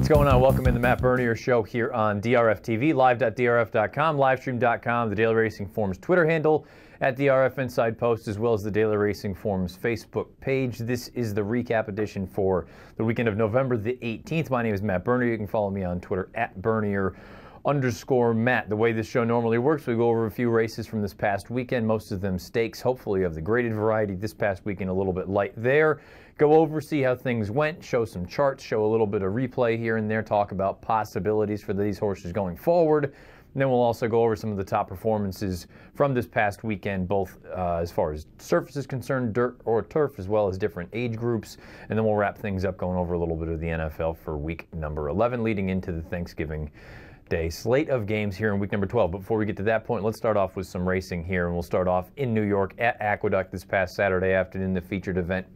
What's going on? Welcome in the Matt Bernier Show here on DRFTV, live.drf.com, livestream.com, the Daily Racing Forums Twitter handle at DRF Inside Post, as well as the Daily Racing Forums Facebook page. This is the recap edition for the weekend of November the 18th. My name is Matt Bernier. You can follow me on Twitter at Bernier_Matt. The way this show normally works, we go over a few races from this past weekend, most of them stakes, hopefully of the graded variety. This past weekend a little bit light there. Go over, see how things went, show some charts, show a little bit of replay here and there, talk about possibilities for these horses going forward. And then we'll also go over some of the top performances from this past weekend, both as far as surface is concerned, dirt or turf, as well as different age groups. And then we'll wrap things up going over a little bit of the NFL for week number 11, leading into the Thanksgiving Day slate of games here in week number 12. But before we get to that point, let's start off with some racing here. And we'll start off in New York at Aqueduct this past Saturday afternoon. The featured event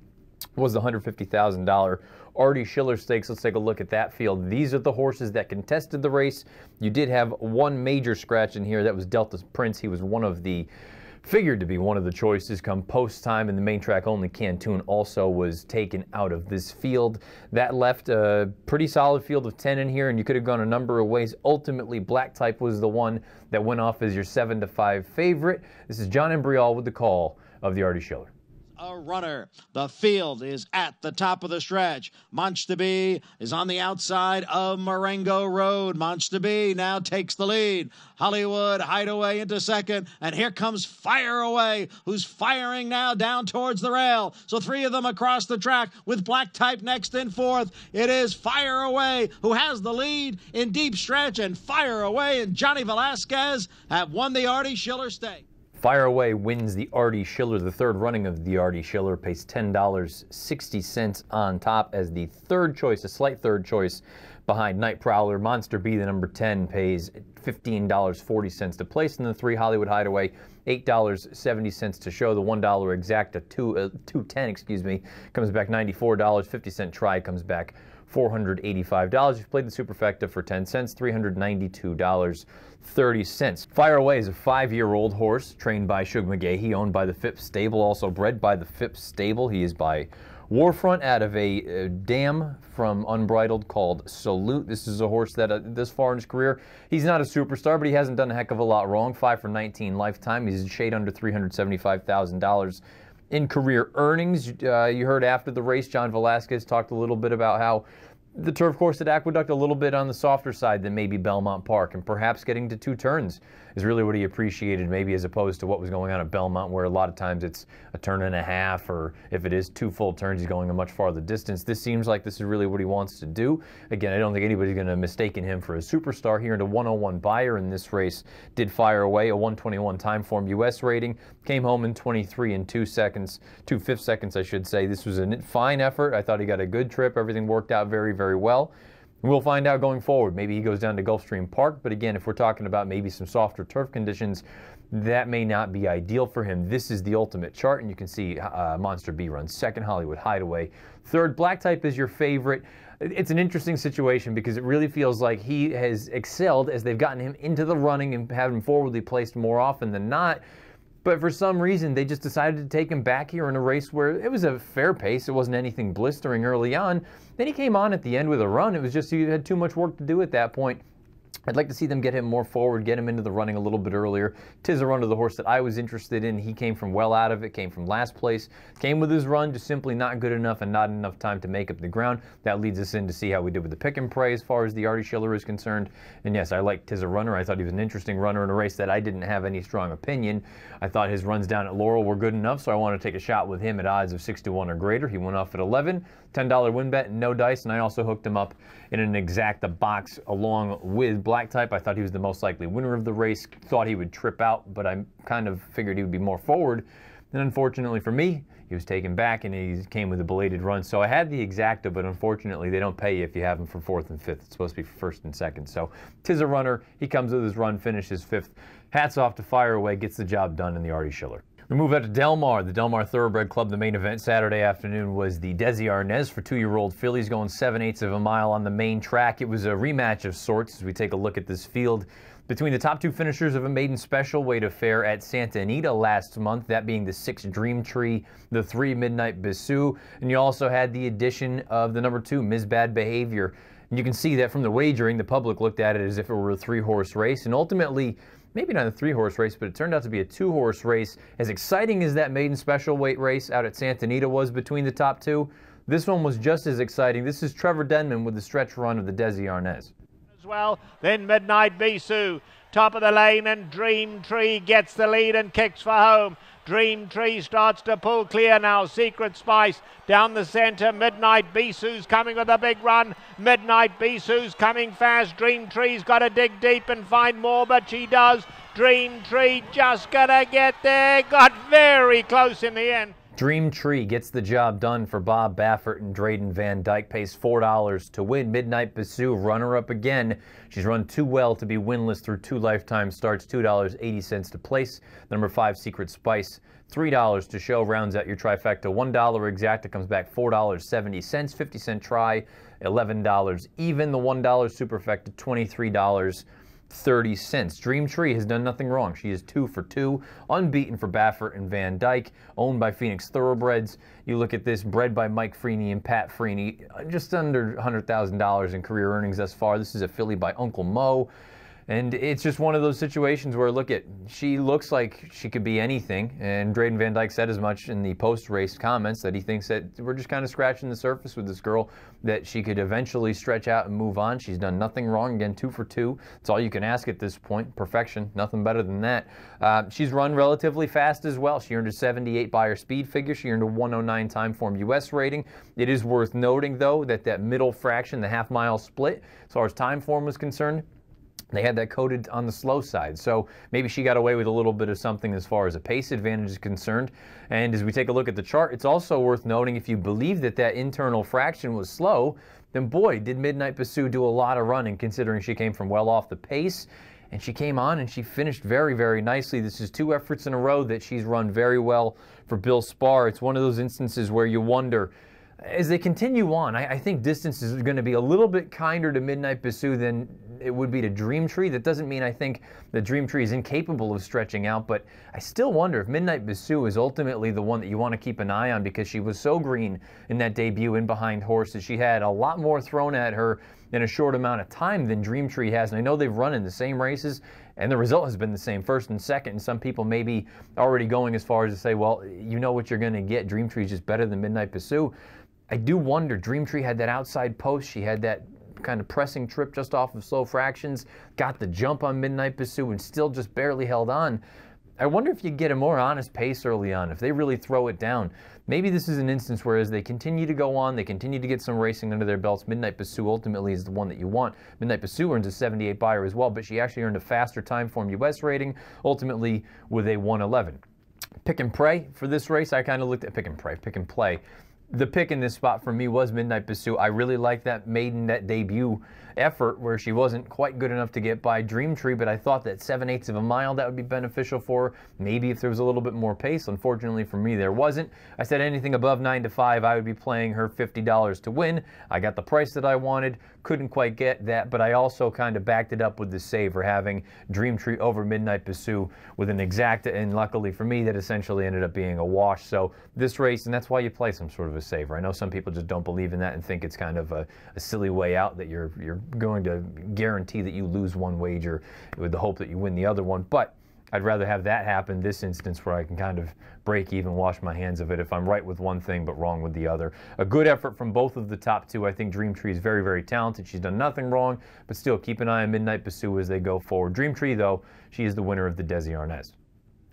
was the $150,000 Artie Schiller Stakes. Let's take a look at that field. These are the horses that contested the race. You did have one major scratch in here. That was Delta Prince. He was figured to be one of the choices come post time, and the main track only Cantoon also was taken out of this field. That left a pretty solid field of 10 in here, and you could have gone a number of ways. Ultimately, Black Type was the one that went off as your 7-5 favorite. This is John Embrial with the call of the Artie Schiller. A runner. The field is at the top of the stretch. Monster B is on the outside of Marengo Road. Monster B now takes the lead. Hollywood Hideaway into second, and here comes Fire Away, who's firing now down towards the rail. So three of them across the track with Black Type next in fourth. It is Fire Away who has the lead in deep stretch, and Fire Away and Johnny Velasquez have won the Artie Schiller Stakes. Fire Away wins the Artie Schiller. The third running of the Artie Schiller pays $10.60 on top as the third choice, a slight third choice behind Night Prowler. Monster B, the number 10, pays $15.40 to place. And the 3 Hollywood Hideaway, $8.70 to show. The $1 exacta, $2.10, comes back $94. 50-cent try comes back $485. You've played the Superfecta for 10 cents, $392.30. Fire Away is a 5-year-old horse trained by Shug McGahee, owned by the Phipps stable, also bred by the Phipps stable. He is by Warfront out of a dam from Unbridled called Salute. This is a horse that this far in his career, he's not a superstar, but he hasn't done a heck of a lot wrong. 5 for 19 lifetime. He's a shade under $375,000 in career earnings. You heard after the race, John Velasquez talked a little bit about how the turf course at Aqueduct a little bit on the softer side than maybe Belmont Park, and perhaps getting to 2 turns is really what he appreciated, maybe as opposed to what was going on at Belmont, where a lot of times it's a turn and a half, or if it is 2 full turns, he's going a much farther distance. This seems like this is really what he wants to do. Again, I don't think anybody's going to mistake him for a superstar here. And a 101 buyer in this race did Fire Away, a 121 time form U.S. rating, came home in 23 and 2 fifths seconds, I should say. This was a fine effort. I thought he got a good trip. Everything worked out very, very well. We'll find out going forward. Maybe he goes down to Gulfstream Park, but again, if we're talking about maybe some softer turf conditions, that may not be ideal for him. This is the ultimate chart, and you can see Monster B runs second, Hollywood Hideaway third. Black Type is your favorite. It's an interesting situation because it really feels like he has excelled as they've gotten him into the running and have him forwardly placed more often than not. But for some reason, they just decided to take him back here in a race where it was a fair pace. It wasn't anything blistering early on. Then he came on at the end with a run. It was just he had too much work to do at that point. I'd like to see them get him more forward, get him into the running a little bit earlier. Tis a run to the horse that I was interested in. He came from well out of it, came from last place, came with his run, just simply not good enough and not enough time to make up the ground. That leads us in to see how we did with the pick and pray as far as the Artie Schiller is concerned. And yes, I like Tis a Runner. I thought he was an interesting runner in a race that I didn't have any strong opinion. I thought his runs down at Laurel were good enough, so I wanted to take a shot with him at odds of 6-1 or greater. He went off at 11, $10 win bet, no dice, and I also hooked him up in an exacta box along with Black Type. I thought he was the most likely winner of the race. Thought he would trip out, but I kind of figured he would be more forward. And unfortunately for me, he was taken back and he came with a belated run. So I had the exacta, but unfortunately they don't pay you if you have him for 4th and 5th. It's supposed to be for 1st and 2nd. So Tis a Runner. He comes with his run, finishes 5th. Hats off to Fire Away, gets the job done in the Artie Schiller. We move out to Del Mar, the Del Mar Thoroughbred Club. The main event Saturday afternoon was the Desi Arnaz for 2-year-old fillies going 7/8 of a mile on the main track. It was a rematch of sorts as we take a look at this field between the top 2 finishers of a maiden special weight of fair at Santa Anita last month, that being the 6 Dream Tree, the 3 Midnight Bisou, and you also had the addition of the number 2 Ms. Bad Behavior. And you can see that from the wagering, the public looked at it as if it were a 3-horse race, and ultimately, maybe not a 3-horse race, but it turned out to be a 2-horse race. As exciting as that maiden special weight race out at Santa Anita was between the top two, this one was just as exciting. This is Trevor Denman with the stretch run of the Desi Arnaz. As well, then Midnight Bisou, top of the lane, and Dream Tree gets the lead and kicks for home. Dream Tree starts to pull clear now. Secret Spice down the centre. Midnight Bisou's coming with a big run. Midnight Bisou's coming fast. Dream Tree's got to dig deep and find more, but she does. Dream Tree just gonna get there. Got very close in the end. Dream Tree gets the job done for Bob Baffert, and Drayden Van Dyke pays $4 to win. Midnight Bisou, runner-up again. She's run too well to be winless through 2 lifetime starts, $2.80 to place. Number 5, Secret Spice, $3 to show, rounds out your trifecta. $1 exacta comes back $4.70, 50-cent try, $11 even. The $1 superfecta, $23.30. Dream Tree has done nothing wrong. She is 2 for 2, unbeaten for Baffert and Van Dyke, owned by Phoenix Thoroughbreds. You look at this, bred by Mike Freeney and Pat Freeney, just under $100,000 in career earnings thus far. This is a filly by Uncle Mo. And it's just one of those situations where, look at, she looks like she could be anything. And Drayden Van Dyke said as much in the post-race comments that he thinks that we're just kind of scratching the surface with this girl, that she could eventually stretch out and move on. She's done nothing wrong. Again, 2 for 2. It's all you can ask at this point. Perfection. Nothing better than that. She's run relatively fast as well. She earned a 78 by her speed figure. She earned a 109 time form US rating. It is worth noting, though, that that middle fraction, the half-mile split, as far as time form was concerned, they had that coded on the slow side, so maybe she got away with a little bit of something as far as a pace advantage is concerned. And as we take a look at the chart, it's also worth noting, if you believe that that internal fraction was slow, then boy, did Midnight Bisou do a lot of running, considering she came from well off the pace. And she came on and she finished very, very nicely. This is 2 efforts in a row that she's run very well for Bill Spar. It's one of those instances where you wonder, as they continue on, I think distance is going to be a little bit kinder to Midnight Bisou than it would be to Dream Tree. That doesn't mean I think the Dream Tree is incapable of stretching out, but I still wonder if Midnight Bisou is ultimately the one that you want to keep an eye on, because she was so green in that debut in behind horses. She had a lot more thrown at her in a short amount of time than Dream Tree has, and I know they've run in the same races, and the result has been the same, first and second, and some people may be already going as far as to say, well, you know what you're going to get. Dream Tree is just better than Midnight Bisou. I do wonder, Dream Tree had that outside post, she had that kind of pressing trip just off of slow fractions, got the jump on Midnight Bisou and still just barely held on. I wonder if you get a more honest pace early on, if they really throw it down. Maybe this is an instance where as they continue to go on, they continue to get some racing under their belts, Midnight Bisou ultimately is the one that you want. Midnight Bisou earns a 78 buyer as well, but she actually earned a faster time form US rating, ultimately with a 111. Pick and pray for this race, I kind of looked at pick and play. The pick in this spot for me was Midnight Bisou. I really like that maiden, that debut effort where she wasn't quite good enough to get by Dream Tree, but I thought that 7/8 of a mile, that would be beneficial for her. Maybe if there was a little bit more pace. Unfortunately for me, there wasn't. I said anything above 9 to 5, I would be playing her $50 to win. I got the price that I wanted. Couldn't quite get that, but I also kind of backed it up with the saver, having Dream Tree over Midnight Bisou with an exacta, and luckily for me, that essentially ended up being a wash. So this race, and that's why you play some sort of a saver. I know some people just don't believe in that and think it's kind of a silly way out, that you're going to guarantee that you lose one wager with the hope that you win the other one, but I'd rather have that happen this instance where I can kind of break even, wash my hands of it if I'm right with one thing but wrong with the other. A good effort from both of the top two. I think Dream Tree is very, very talented. She's done nothing wrong, but still keep an eye on Midnight Bisou as they go forward. Dream Tree, though, she is the winner of the Desi Arnaz.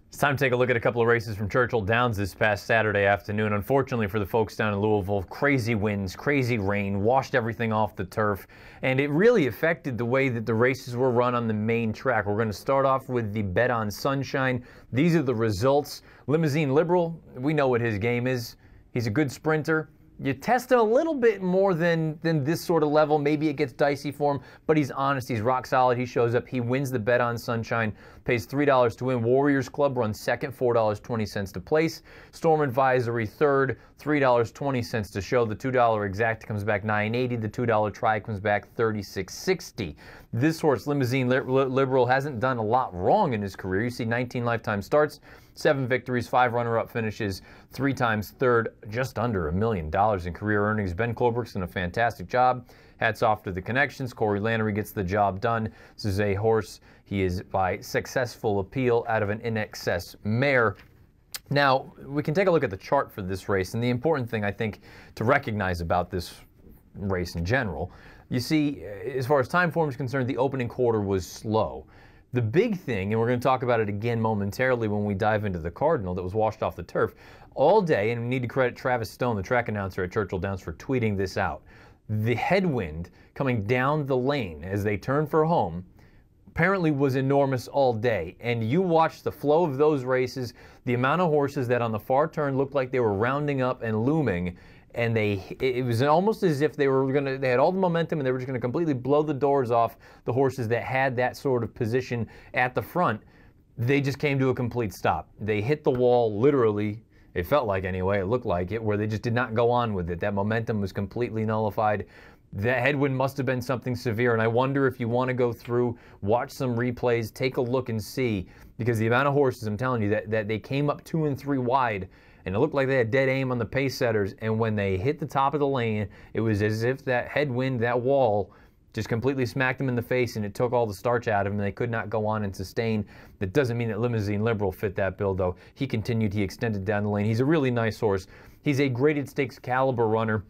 It's time to take a look at a couple of races from Churchill Downs this past Saturday afternoon. Unfortunately for the folks down in Louisville, crazy winds, crazy rain, washed everything off the turf, and it really affected the way that the races were run on the main track. We're going to start off with the Bet on Sunshine. These are the results. Limousine Liberal, we know what his game is. He's a good sprinter. You test him a little bit more than this sort of level. Maybe it gets dicey for him, but he's honest. He's rock solid. He shows up. He wins the Bet on Sunshine, pays $3 to win. Warriors Club runs second, $4.20 to place. Storm Advisory third, $3.20 to show. The $2 exact comes back $9.80. The $2 try comes back $36.60. This horse, Limousine Liberal, hasn't done a lot wrong in his career. You see 19 lifetime starts, 7 victories, 5 runner-up finishes, 3 times third, just under $1 million in career earnings. Ben Clobrick's done a fantastic job. Hats off to the connections. Corey Lannery gets the job done. This is a horse. He is by successful appeal out of an in excess mare. Now, we can take a look at the chart for this race, and the important thing, I think, to recognize about this race in general, you see, as far as time form is concerned, the opening quarter was slow. The big thing, and we're going to talk about it again momentarily when we dive into the Cardinal that was washed off the turf, all day, and we need to credit Travis Stone, the track announcer at Churchill Downs, for tweeting this out. The headwind coming down the lane as they turned for home apparently was enormous all day, and you watch the flow of those races, the amount of horses that on the far turn looked like they were rounding up and looming, and it was almost as if they had all the momentum and they were just going to completely blow the doors off the horses that had that sort of position at the front. They just came to a complete stop. They hit the wall literally. It felt like, anyway, it looked like it, where they just did not go on with it. That momentum was completely nullified. That headwind must have been something severe, and I wonder if you want to go through, watch some replays, take a look and see, because the amount of horses, I'm telling you, that they came up 2 and 3 wide, and it looked like they had dead aim on the pace setters, and when they hit the top of the lane, it was as if that headwind, that wall, just completely smacked them in the face, and it took all the starch out of them, and they could not go on and sustain. That doesn't mean that Limousine Liberal fit that bill, though. He continued, he extended down the lane. He's a really nice horse. He's a graded stakes caliber runner.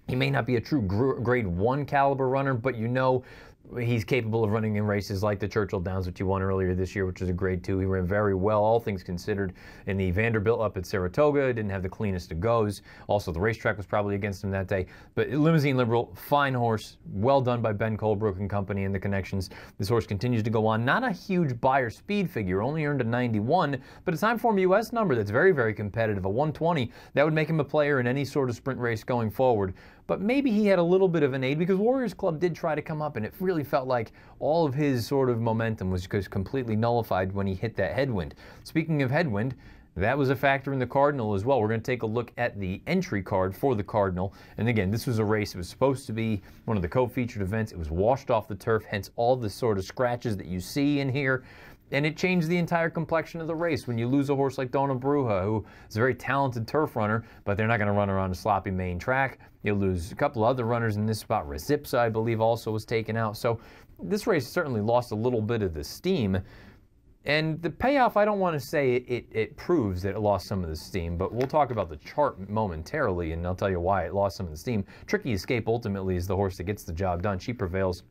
He may not be a true grade 1 caliber runner, but you know he's capable of running in races like the Churchill Downs, which he won earlier this year, which was a grade 2. He ran very well, all things considered, in the Vanderbilt up at Saratoga. Didn't have the cleanest of goes. Also, the racetrack was probably against him that day. But Limousine Liberal, fine horse, well done by Ben Colebrook and company and the connections. This horse continues to go on. Not a huge buyer speed figure, only earned a 91, but a time form US number that's very, very competitive, a 120. That would make him a player in any sort of sprint race going forward. But maybe he had a little bit of an aid because Warriors Club did try to come up, and it really felt like all of his sort of momentum was just completely nullified when he hit that headwind. Speaking of headwind, that was a factor in the Cardinal as well. We're going to take a look at the entry card for the Cardinal. And again, this was a race. It was supposed to be one of the co-featured events. It was washed off the turf, hence all the sort of scratches that you see in here. And it changed the entire complexion of the race when you lose a horse like Donna Bruja, who is a very talented turf runner, but they're not going to run around a sloppy main track. You lose a couple other runners in this spot. Rezipsa, I believe, also was taken out. So this race certainly lost a little bit of the steam. And the payoff, I don't want to say it proves that it lost some of the steam, but we'll talk about the chart momentarily, and I'll tell you why it lost some of the steam. Tricky Escape ultimately is the horse that gets the job done. She prevails.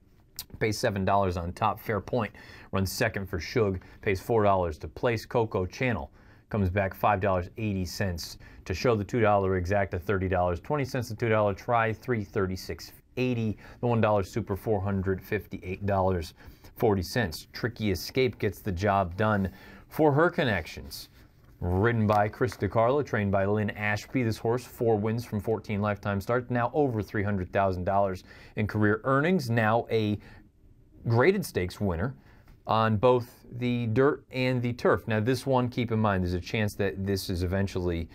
Pays $7 on top. Fair Point runs second for Shug. Pays $4 to place. Coco Channel comes back $5.80 to show the $2 exacta, $30. 20 cents the $2 try, $336.80. The $1 super, $458.40. Tricky Escape gets the job done for her connections. Ridden by Chris DiCarlo, trained by Lynn Ashby. This horse, 4 wins from 14 lifetime starts, now over $300,000 in career earnings. Now a graded stakes winner on both the dirt and the turf. Now this one, keep in mind, there's a chance that this is eventually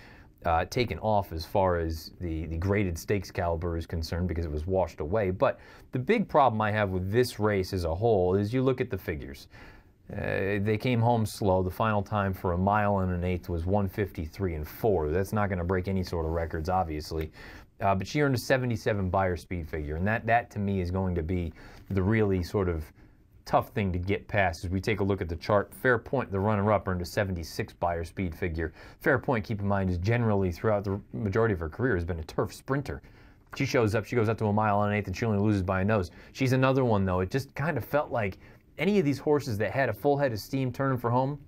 taken off as far as the graded stakes caliber is concerned because it was washed away. But the big problem I have with this race as a whole is you look at the figures. They came home slow. The final time for 1 mile and an eighth was 1:53.4. That's not going to break any sort of records, obviously. But she earned a 77 buyer speed figure, and that to me is going to be the really sort of tough thing to get past as we take a look at the chart. Fair Point, the runner-up, earned a 76 buyer speed figure. Fair Point, keep in mind, is generally throughout the majority of her career has been a turf sprinter. She shows up, she goes up to 1 mile and an eighth, and she only loses by a nose. She's another one, though. It just kind of felt like any of these horses that had a full head of steam turning for home,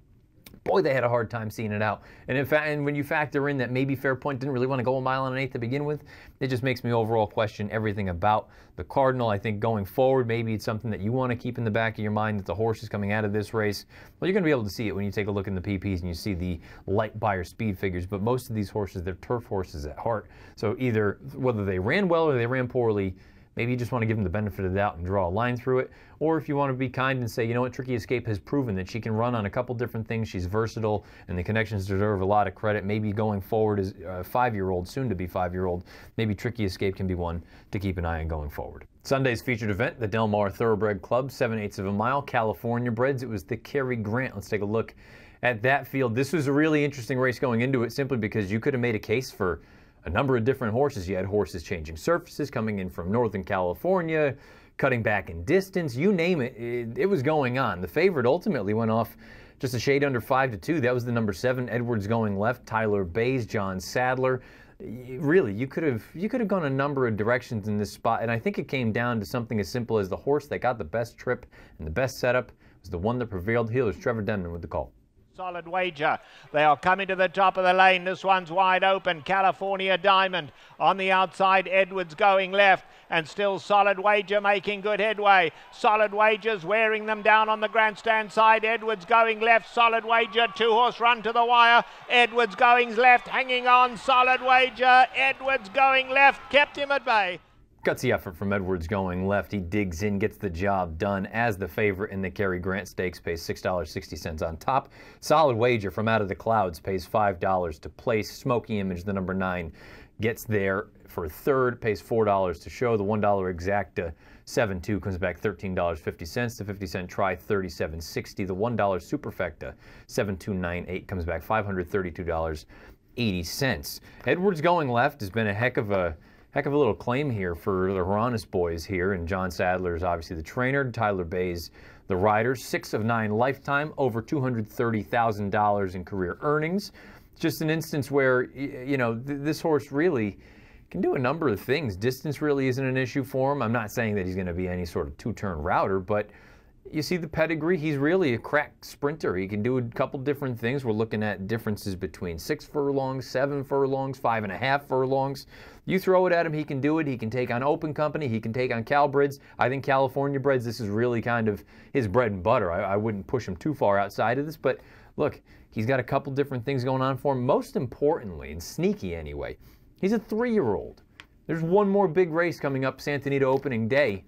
boy, they had a hard time seeing it out. And in fact, and when you factor in that maybe Fair Point didn't really want to go 1 mile and an eighth to begin with, it just makes me overall question everything about the Cardinal. I think going forward, maybe it's something that you want to keep in the back of your mind that the horse is coming out of this race. Well, you're going to be able to see it when you take a look in the PPs and you see the light buyer speed figures. But most of these horses, they're turf horses at heart. So either whether they ran well or they ran poorly, maybe you just want to give them the benefit of the doubt and draw a line through it. Or if you want to be kind and say, you know what, Tricky Escape has proven that she can run on a couple different things. She's versatile, and the connections deserve a lot of credit. Maybe going forward as a 5-year-old, soon to be 5-year-old, maybe Tricky Escape can be one to keep an eye on going forward. Sunday's featured event, the Del Mar Thoroughbred Club, 7/8 of a mile, California breds. It was the Cary Grant. Let's take a look at that field. This was a really interesting race going into it simply because you could have made a case for a number of different horses. You had horses changing surfaces, coming in from Northern California, cutting back in distance, you name it, it was going on. The favorite ultimately went off just a shade under 5-2. That was the number 7, Edwards Going Left, Tyler Bays, John Sadler. Really, you could have gone a number of directions in this spot, and I think it came down to something as simple as the horse that got the best trip and the best setup was the one that prevailed. Here was Trevor Denman with the call. Solid Wager. They are coming to the top of the lane. This one's wide open. California Diamond on the outside. Edwards Going Left, and still Solid Wager making good headway. Solid Wager's wearing them down on the grandstand side. Edwards Going Left. Solid Wager. 2-horse run to the wire. Edwards Going Left, hanging on. Solid Wager. Edwards Going Left kept him at bay. Gutsy effort from Edwards Going Left. He digs in, gets the job done as the favorite in the Cary Grant Stakes, pays $6.60 on top. Solid Wager from Out of the Clouds pays $5 to place. Smoky Image, the number 9, gets there for third, pays $4 to show. The $1 Exacta 7-2 comes back $13.50. The 50-cent try $37.60. The $1 Superfecta 7-2-9-8 comes back $532.80. Edwards Going Left has been a heck of a little claim here for the Arnaz boys here, and John Sadler is obviously the trainer, Tyler Bays the rider. 6 of 9 lifetime, over $230,000 in career earnings. Just an instance where, you know, this horse really can do a number of things. Distance really isn't an issue for him. I'm not saying that he's going to be any sort of two-turn router, but you see the pedigree. He's really a crack sprinter. He can do a couple different things. We're looking at differences between 6 furlongs, 7 furlongs, 5.5 furlongs. You throw it at him, he can do it. He can take on open company. He can take on Calbreds. I think California breds, this is really kind of his bread and butter. I wouldn't push him too far outside of this, but look, he's got a couple different things going on for him. Most importantly, and sneaky anyway, he's a 3-year-old. There's one more big race coming up, Santa Anita opening day.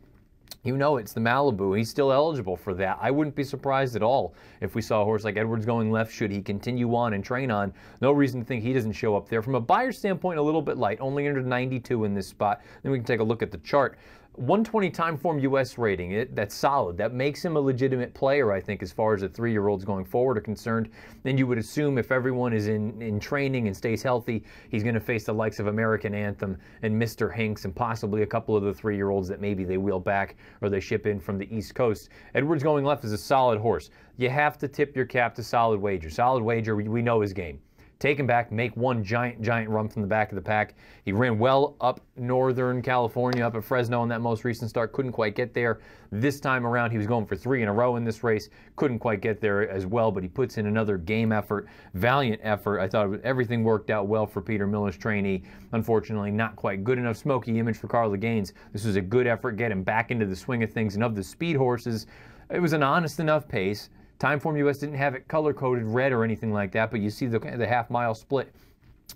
You know it's the Malibu. He's still eligible for that. I wouldn't be surprised at all if we saw a horse like Edwards Going Left, should he continue on and train on. No reason to think he doesn't show up there. From a buyer standpoint, a little bit light, only under 92 in this spot. Then we can take a look at the chart. 120 time form U.S. rating, that's solid. That makes him a legitimate player, I think, as far as the 3-year-olds going forward are concerned. Then you would assume if everyone is in training and stays healthy, he's going to face the likes of American Anthem and Mr. Hinks and possibly a couple of the 3-year-olds that maybe they wheel back or they ship in from the East Coast. Edwards Going Left is a solid horse. You have to tip your cap to Solid Wager. Solid Wager, we know his game. Take him back, make one giant run from the back of the pack. He ran well up Northern California, up at Fresno in that most recent start. Couldn't quite get there. This time around, he was going for 3 in a row in this race. Couldn't quite get there as well, but he puts in another game effort, valiant effort. I thought everything worked out well for Peter Miller's trainee. Unfortunately, not quite good enough. Smoky Image for Carla Gaines. This was a good effort, get him back into the swing of things. And of the speed horses, it was an honest enough pace. Timeform US didn't have it color-coded red or anything like that, but you see the half-mile split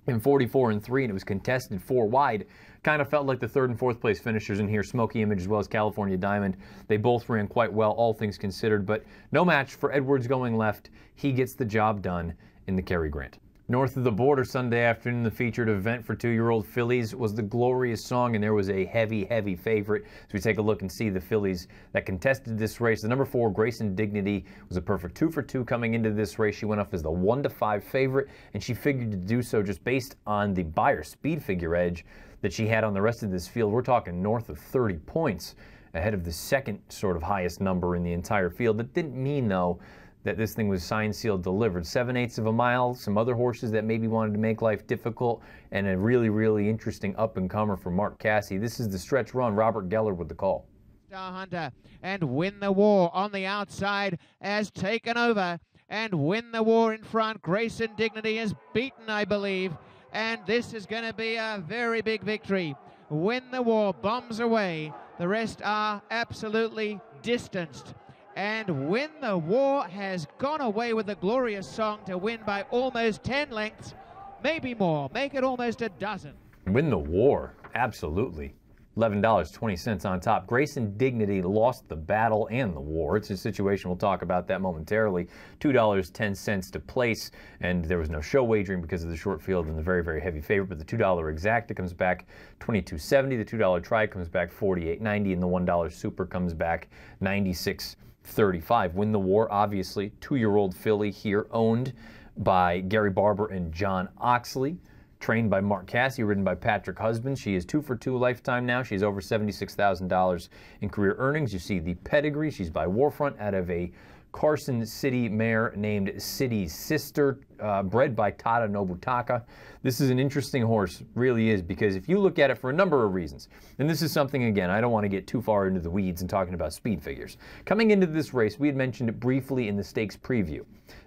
in 44 and 3, and it was contested 4 wide. Kind of felt like the 3rd and 4th place finishers in here, Smoky Image as well as California Diamond. They both ran quite well, all things considered, but no match for Edwards Going Left. He gets the job done in the Cary Grant. North of the border Sunday afternoon, the featured event for 2-year-old fillies was the Glorious Song, and there was a heavy favorite. As we take a look and see the fillies that contested this race, the number 4, Grayson Dignity, was a perfect 2 for 2 coming into this race. She went off as the 1-5 favorite, and she figured to do so just based on the buyer speed figure edge that she had on the rest of this field. We're talking north of 30 points ahead of the second sort of highest number in the entire field. That didn't mean, though, that this thing was signed, sealed, delivered. 7/8 of a mile, some other horses that maybe wanted to make life difficult, and a really interesting up-and-comer for Mark Casse. This is the stretch run. Robert Geller with the call. Star Hunter and Win the War on the outside has taken over, and Win the War in front. Grayson Dignity is beaten, I believe, and this is going to be a very big victory. Win the War bombs away. The rest are absolutely distanced. And Win the War has gone away with the Glorious Song to win by almost 10 lengths, maybe more. Make it almost a dozen. Win the War, absolutely. $11.20 on top. Grayson Dignity lost the battle and the war. It's a situation, we'll talk about that momentarily. $2.10 to place, and there was no show wagering because of the short field and the very heavy favorite, but the $2 Exacta comes back $22.70, the $2 Try comes back $48.90, and the $1 Super comes back $96.35. Win the War, obviously, 2-year-old filly here, owned by Gary Barber and John Oxley. trained by Mark Casse, ridden by Patrick Husband. She is 2 for 2 lifetime now. She's over $76,000 in career earnings. You see the pedigree. She's by Warfront out of a Carson City mare named City's Sister, bred by Tada Nobutaka. This is an interesting horse, really is, because if you look at it for a number of reasons, and this is something, again, I don't want to get too far into the weeds and talking about speed figures. Coming into this race, we had mentioned it briefly in the stakes preview,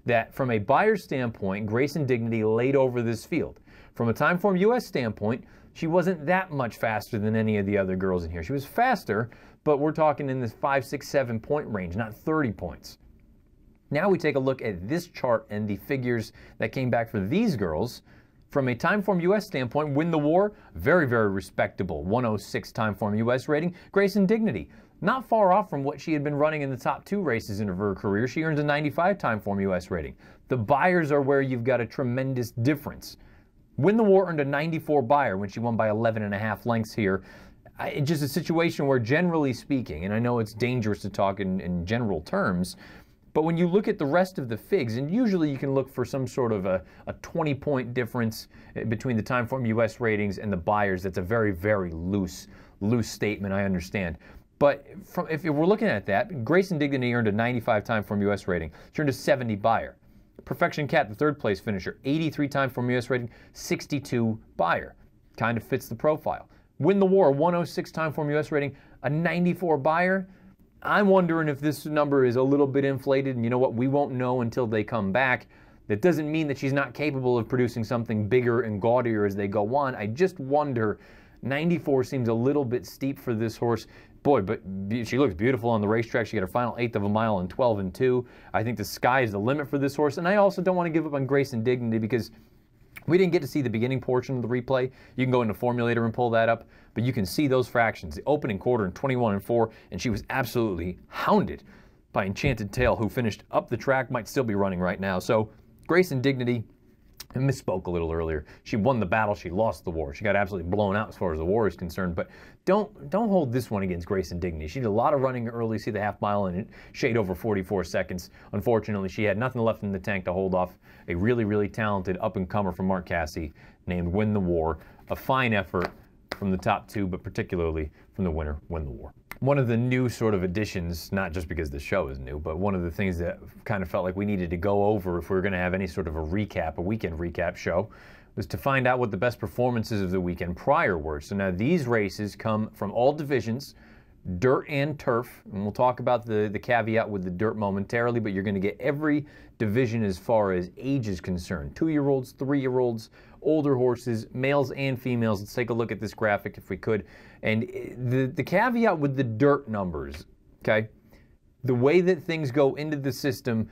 that from a buyer's standpoint, Grace and Dignity laid over this field. From a Timeform US standpoint, she wasn't that much faster than any of the other girls in here. She was faster, but we're talking in this 5, 6, 7 point range, not 30 points. Now we take a look at this chart and the figures that came back for these girls. From a Timeform US standpoint, Win the War, very, very respectable. 106 Timeform US rating. Grace and Dignity, not far off from what she had been running in the top 2 races in her career. She earns a 95 Timeform US rating. The buyers are where you've got a tremendous difference. Win the War earned a 94 buyer when she won by 11.5 lengths here. It's just a situation where, generally speaking, and I know it's dangerous to talk in general terms, but when you look at the rest of the figs, and usually you can look for some sort of a 20-point difference between the Timeform US ratings and the buyers. That's a very, very loose statement, I understand. But if we're looking at that, Grace and Dignity earned a 95 Timeform US rating. She earned a 70 buyer. Perfection Cat, the 3rd place finisher, 83 Timeform US rating, 62 buyer. Kind of fits the profile. Win the War, 106 Timeform US rating, a 94 buyer. I'm wondering if this number is a little bit inflated, and you know what? We won't know until they come back. That doesn't mean that she's not capable of producing something bigger and gaudier as they go on. I just wonder, 94 seems a little bit steep for this horse. Boy, but she looks beautiful on the racetrack. She got her final 1/8 of a mile in 12 and 2. I think the sky is the limit for this horse, and I also don't want to give up on Grace and Dignity because we didn't get to see the beginning portion of the replay. You can go into Formulator and pull that up, but you can see those fractions. The opening quarter in 21 and 4, and she was absolutely hounded by Enchanted Tale, who finished up the track, might still be running right now. So Grace and Dignity, I misspoke a little earlier. She won the battle, she lost the war. She got absolutely blown out as far as the war is concerned, but don't hold this one against Grace and Dignity. She did a lot of running early, see the half mile, and it shade over 44 seconds. Unfortunately, she had nothing left in the tank to hold off a really, really talented up-and-comer from Mark Casse named Win the War. A fine effort from the top 2, but particularly from the winner, Win the War. One of the new sort of additions, not just because the show is new, but one of the things that kind of felt like we needed to go over if we were going to have any sort of a recap, a weekend recap show, was to find out what the best performances of the weekend prior were. So now these races come from all divisions, dirt and turf, and we'll talk about the caveat with the dirt momentarily, but you're going to get every division as far as age is concerned. 2-year-olds, 3-year-olds, older horses, males and females. Let's take a look at this graphic if we could. And the caveat with the dirt numbers, okay, the way that things go into the system,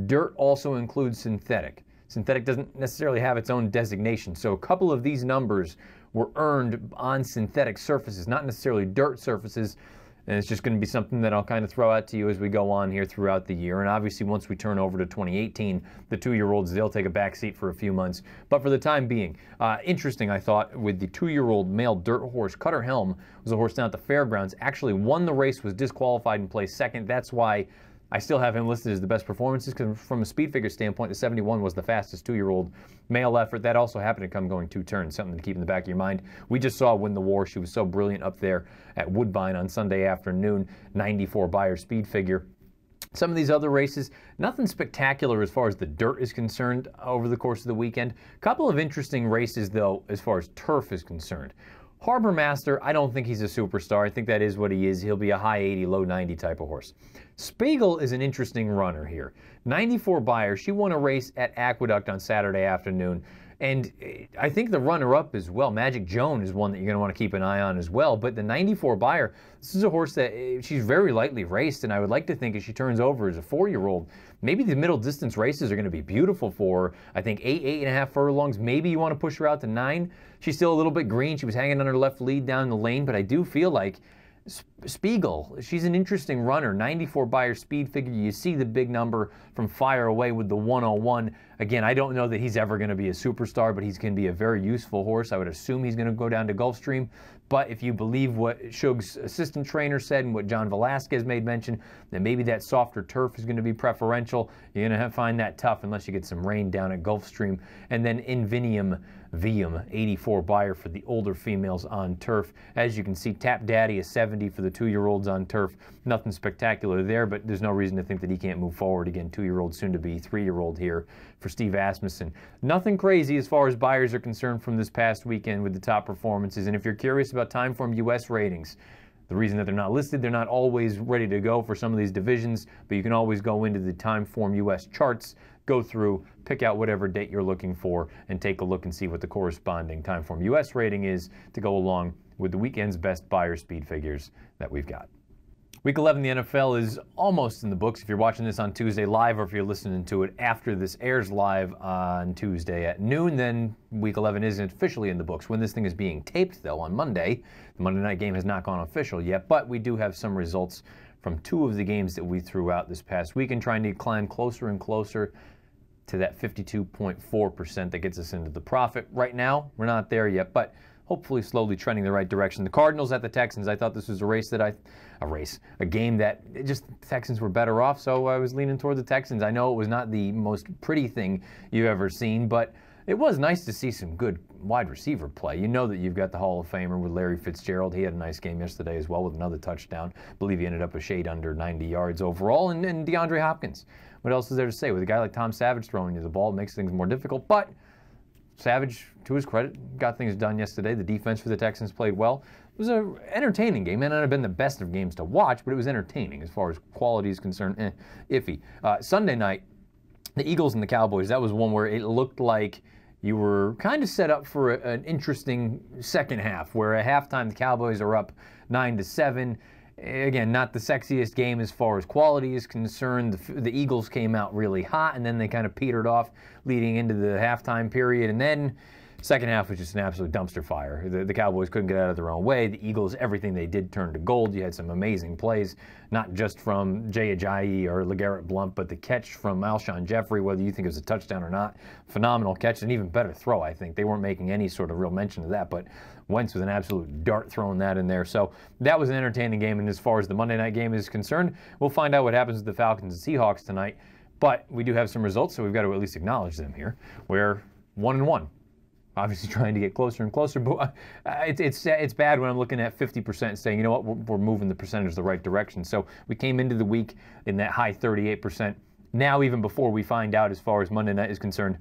dirt also includes synthetic. Synthetic doesn't necessarily have its own designation, so a couple of these numbers were earned on synthetic surfaces, not necessarily dirt surfaces, and it's just going to be something that I'll kind of throw out to you as we go on here throughout the year. And obviously once we turn over to 2018, the 2-year-olds, they'll take a back seat for a few months. But for the time being, interesting, I thought, with the 2-year-old male dirt horse, Cutter Helm was a horse down at the fairgrounds, actually won the race, was disqualified and placed second. That's why I still have him listed as the best performances, because from a speed figure standpoint, the 71 was the fastest 2-year-old male effort. That also happened to come going 2 turns, something to keep in the back of your mind. We just saw Win the War. She was so brilliant up there at Woodbine on Sunday afternoon, 94 buyer speed figure. Some of these other races, nothing spectacular as far as the dirt is concerned over the course of the weekend. A couple of interesting races, though, as far as turf is concerned. Harbor Master, I don't think he's a superstar. I think that is what he is. He'll be a high 80, low 90 type of horse. Spiegel is an interesting runner here. 94 buyer. She won a race at Aqueduct on Saturday afternoon. And I think the runner-up as well, Magic Joan, is one that you're going to want to keep an eye on as well. But the 94 buyer, this is a horse that she's very lightly raced, and I would like to think as she turns over as a 4-year-old, maybe the middle distance races are going to be beautiful for her. I think 8.5 furlongs. Maybe you want to push her out to 9. She's still a little bit green. She was hanging on her left lead down the lane, but I do feel like Spiegel, she's an interesting runner. 94 buyer speed figure. You see the big number from Fire Away with the 101. Again, I don't know that he's ever going to be a superstar, but he's going to be a very useful horse. I would assume he's going to go down to Gulfstream. But if you believe what Shug's assistant trainer said and what John Velasquez made mention, then maybe that softer turf is going to be preferential. You're going to find that tough unless you get some rain down at Gulfstream. And then Invinium Vium, 84 buyer for the older females on turf. As you can see, Tap Daddy is 70 for the 2-year-olds on turf. Nothing spectacular there, but there's no reason to think that he can't move forward. Again, 2-year-old, soon to be 3-year-old here for Steve Asmussen. Nothing crazy as far as buyers are concerned from this past weekend with the top performances. And if you're curious about Timeform US ratings, the reason that they're not listed, they're not always ready to go for some of these divisions, but you can always go into the Timeform US charts, go through, pick out whatever date you're looking for, and take a look and see what the corresponding Timeform US rating is to go along with the weekend's best buyer speed figures that we've got. Week 11 in the NFL is almost in the books. If you're watching this on Tuesday live, or if you're listening to it after this airs live on Tuesday at noon, then Week 11 isn't officially in the books. When this thing is being taped, though, on Monday, the Monday night game has not gone official yet, but we do have some results from 2 of the games that we threw out this past week and trying to climb closer and closer to that 52.4% that gets us into the profit. Right now, we're not there yet, but hopefully slowly trending the right direction. The Cardinals at the Texans, I thought this was a game that just the Texans were better off, so I was leaning toward the Texans. I know it was not the most pretty thing you've ever seen, but it was nice to see some good wide receiver play. You know that you've got the Hall of Famer with Larry Fitzgerald. He had a nice game yesterday as well with another touchdown. I believe he ended up a shade under 90 yards overall. And DeAndre Hopkins. What else is there to say? With a guy like Tom Savage throwing you the ball, it makes things more difficult. But Savage, to his credit, got things done yesterday. The defense for the Texans played well. It was an entertaining game. It may not have been the best of games to watch, but it was entertaining as far as quality is concerned. Iffy. Sunday night, the Eagles and the Cowboys, that was one where it looked like you were kind of set up for an interesting second half, where at halftime the Cowboys are up 9-7. Again, not the sexiest game as far as quality is concerned. The Eagles came out really hot, and then they kind of petered off leading into the halftime period. And then second half was just an absolute dumpster fire. The Cowboys couldn't get out of their own way. The Eagles, everything they did turned to gold. You had some amazing plays, not just from Jay Ajayi or LeGarrette Blount, but the catch from Alshon Jeffrey, whether you think it was a touchdown or not. Phenomenal catch, an even better throw, I think. They weren't making any sort of real mention of that, but Wentz with an absolute dart throwing that in there. So that was an entertaining game, and as far as the Monday night game is concerned, we'll find out what happens with the Falcons and Seahawks tonight. But we do have some results, so we've got to at least acknowledge them here. We're 1-1. Obviously trying to get closer and closer, but it's bad when I'm looking at 50% saying, you know what, we're moving the percentage the right direction. So we came into the week in that high 38%. Now, even before we find out as far as Monday night is concerned,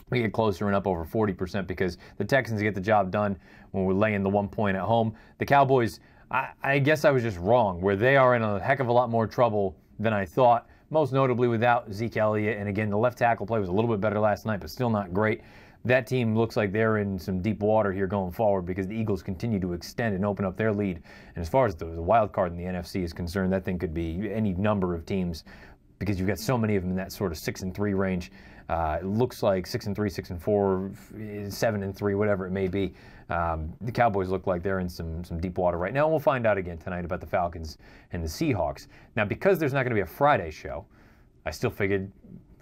we get closer and up over 40% because the Texans get the job done when we're laying the 1 point at home. The Cowboys, I guess I was just wrong, where they are in a heck of a lot more trouble than I thought, most notably without Zeke Elliott. And again, the left tackle play was a little bit better last night, but still not great. That team looks like they're in some deep water here going forward because the Eagles continue to extend and open up their lead. And as far as the wild card in the NFC is concerned, that thing could be any number of teams because you've got so many of them in that sort of 6-3 range. It looks like 6-3, 6-4, 7-3, whatever it may be. The Cowboys look like they're in some deep water right now. And we'll find out again tonight about the Falcons and the Seahawks. Now, because there's not going to be a Friday show, I still figured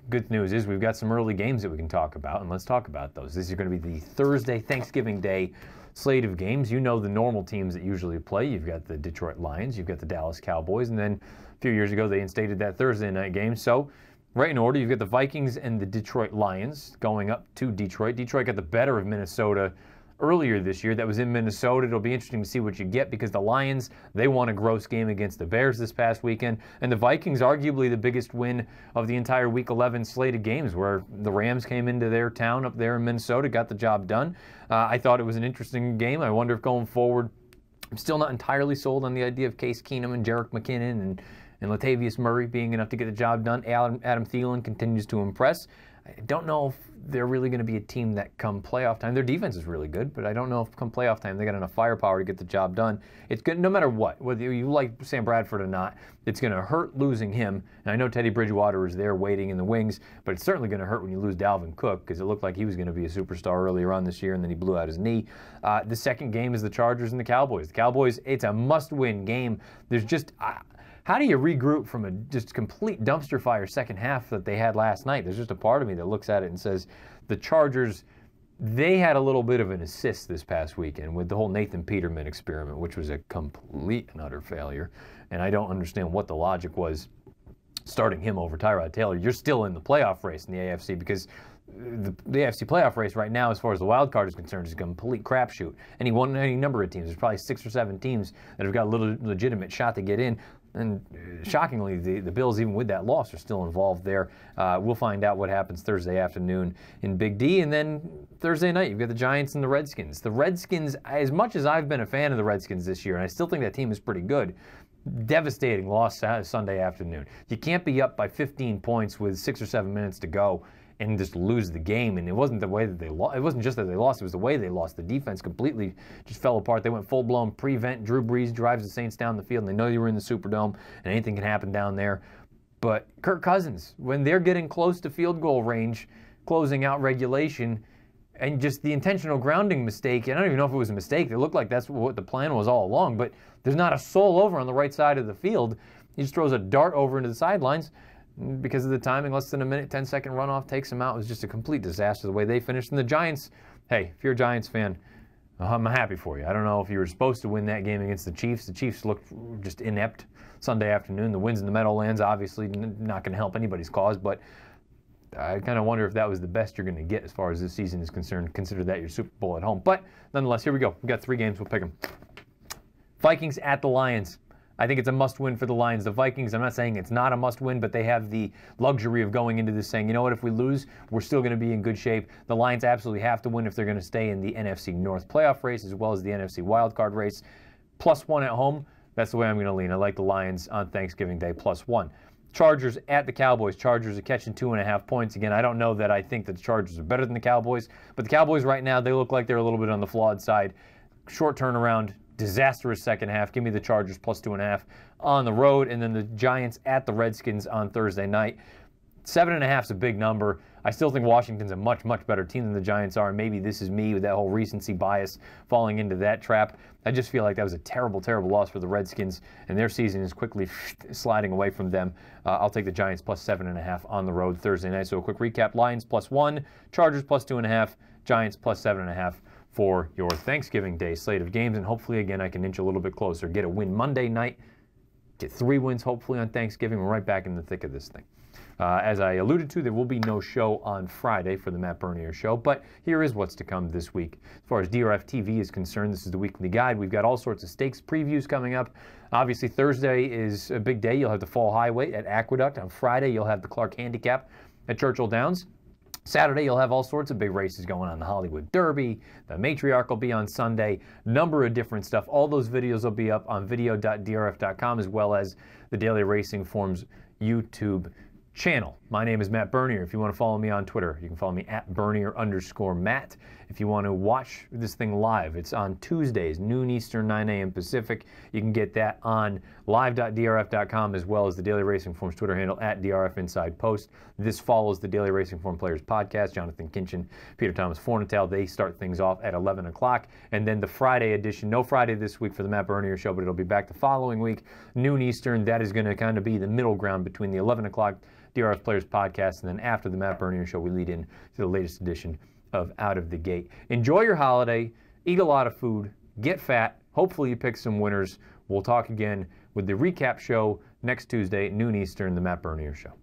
good news is we've got some early games that we can talk about, and let's talk about those. This is going to be the Thursday, Thanksgiving Day slate of games. You know the normal teams that usually play. You've got the Detroit Lions, you've got the Dallas Cowboys, and then a few years ago they instated that Thursday night game. So right in order, you've got the Vikings and the Detroit Lions going up to Detroit. Detroit got the better of Minnesota earlier this year. That was in Minnesota. It'll be interesting to see what you get because the Lions, they won a gross game against the Bears this past weekend. And the Vikings, arguably the biggest win of the entire Week 11 slate of games, where the Rams came into their town up there in Minnesota, got the job done. I thought it was an interesting game. I wonder if going forward, I'm still not entirely sold on the idea of Case Keenum and Jerick McKinnon and Latavius Murray being enough to get the job done. Adam Thielen continues to impress. I don't know if they're really going to be a team that come playoff time. Their defense is really good, but I don't know if come playoff time they got enough firepower to get the job done. It's good no matter what, whether you like Sam Bradford or not. It's going to hurt losing him. And I know Teddy Bridgewater is there waiting in the wings, but it's certainly going to hurt when you lose Dalvin Cook because it looked like he was going to be a superstar earlier on this year, and then he blew out his knee. The second game is the Chargers and the Cowboys. The Cowboys, it's a must-win game. There's just how do you regroup from a just complete dumpster fire second half that they had last night? There's just a part of me that looks at it and says the Chargers, They had a little bit of an assist this past weekend with the whole Nathan Peterman experiment, which was a complete and utter failure. And I don't understand what the logic was starting him over Tyrod Taylor. You're still in the playoff race in the AFC, because the AFC playoff race right now, as far as the wild card is concerned, is a complete crapshoot. Any number of teams. There's probably 6 or 7 teams that have got a little legitimate shot to get in. And shockingly, the Bills, even with that loss, are still involved there. We'll find out what happens Thursday afternoon in Big D. And then Thursday night, you've got the Giants and the Redskins. The Redskins, as much as I've been a fan of the Redskins this year, and I still think that team is pretty good, devastating loss Sunday afternoon. You can't be up by 15 points with 6 or 7 minutes to go and just lose the game. And it wasn't the way that they lost. It wasn't just that they lost. It was the way they lost. The defense completely just fell apart. They went full-blown prevent. Drew Brees drives the Saints down the field. And they know you were in the Superdome, and anything can happen down there. But Kirk Cousins, when they're getting close to field goal range, closing out regulation, and just the intentional grounding mistake, I don't even know if it was a mistake. It looked like that's what the plan was all along. But there's not a soul over on the right side of the field. He just throws a dart over into the sidelines. Because of the timing, less than a minute, 10-second runoff takes him out. It was just a complete disaster the way they finished. And the Giants, hey, if you're a Giants fan, I'm happy for you. I don't know if you were supposed to win that game against the Chiefs. The Chiefs looked just inept Sunday afternoon. The wins in the Meadowlands, obviously not going to help anybody's cause, but I kind of wonder if that was the best you're going to get as far as this season is concerned. Consider that your Super Bowl at home. But nonetheless, here we go. We've got 3 games. We'll pick them. Vikings at the Lions. I think it's a must-win for the Lions. The Vikings, I'm not saying it's not a must-win, but they have the luxury of going into this saying, you know what, if we lose, we're still going to be in good shape. The Lions absolutely have to win if they're going to stay in the NFC North playoff race as well as the NFC wildcard race. +1 at home, that's the way I'm going to lean. I like the Lions on Thanksgiving Day, +1. Chargers at the Cowboys. Chargers are catching 2.5 points. Again, I don't know that I think that the Chargers are better than the Cowboys, but the Cowboys right now, they look like they're a little bit on the flawed side. Short turnaround, disastrous second half. Give me the Chargers +2.5 on the road, and then the Giants at the Redskins on Thursday night. 7.5 is a big number. I still think Washington's a much, much better team than the Giants are. Maybe this is me with that whole recency bias falling into that trap. I just feel like that was a terrible, terrible loss for the Redskins, and their season is quickly sliding away from them. I'll take the Giants +7.5 on the road Thursday night. So a quick recap: Lions +1, Chargers +2.5, Giants +7.5. For your Thanksgiving Day slate of games. And hopefully, again, I can inch a little bit closer. Get a win Monday night. Get 3 wins, hopefully, on Thanksgiving. We're right back in the thick of this thing. As I alluded to, there will be no show on Friday for the Matt Bernier Show. But here is what's to come this week. As far as DRFTV is concerned, this is the weekly guide. We've got all sorts of stakes previews coming up. Obviously, Thursday is a big day. You'll have the Fall Highway at Aqueduct. On Friday, you'll have the Clark Handicap at Churchill Downs. Saturday, you'll have all sorts of big races going on. The Hollywood Derby, the Matriarch will be on Sunday, number of different stuff. All those videos will be up on video.drf.com as well as the Daily Racing Forms YouTube channel. My name is Matt Bernier. If you want to follow me on Twitter, you can follow me at Bernier_Matt. If you want to watch this thing live, it's on Tuesdays, noon Eastern, 9 a.m. Pacific. You can get that on live.drf.com as well as the Daily Racing Forms Twitter handle at DRF Inside Post. This follows the Daily Racing Form Players podcast. Jonathan Kinchin, Peter Thomas Fornatel, they start things off at 11 o'clock. And then the Friday edition, no Friday this week for the Matt Bernier Show, but it'll be back the following week, noon Eastern. That is going to kind of be the middle ground between the 11 o'clock DRF Players podcast, and then after the Matt Bernier Show, we lead in to the latest edition of Out of the Gate. Enjoy your holiday, eat a lot of food, get fat. Hopefully you pick some winners. We'll talk again with the recap show next Tuesday, noon Eastern, the Matt Bernier Show.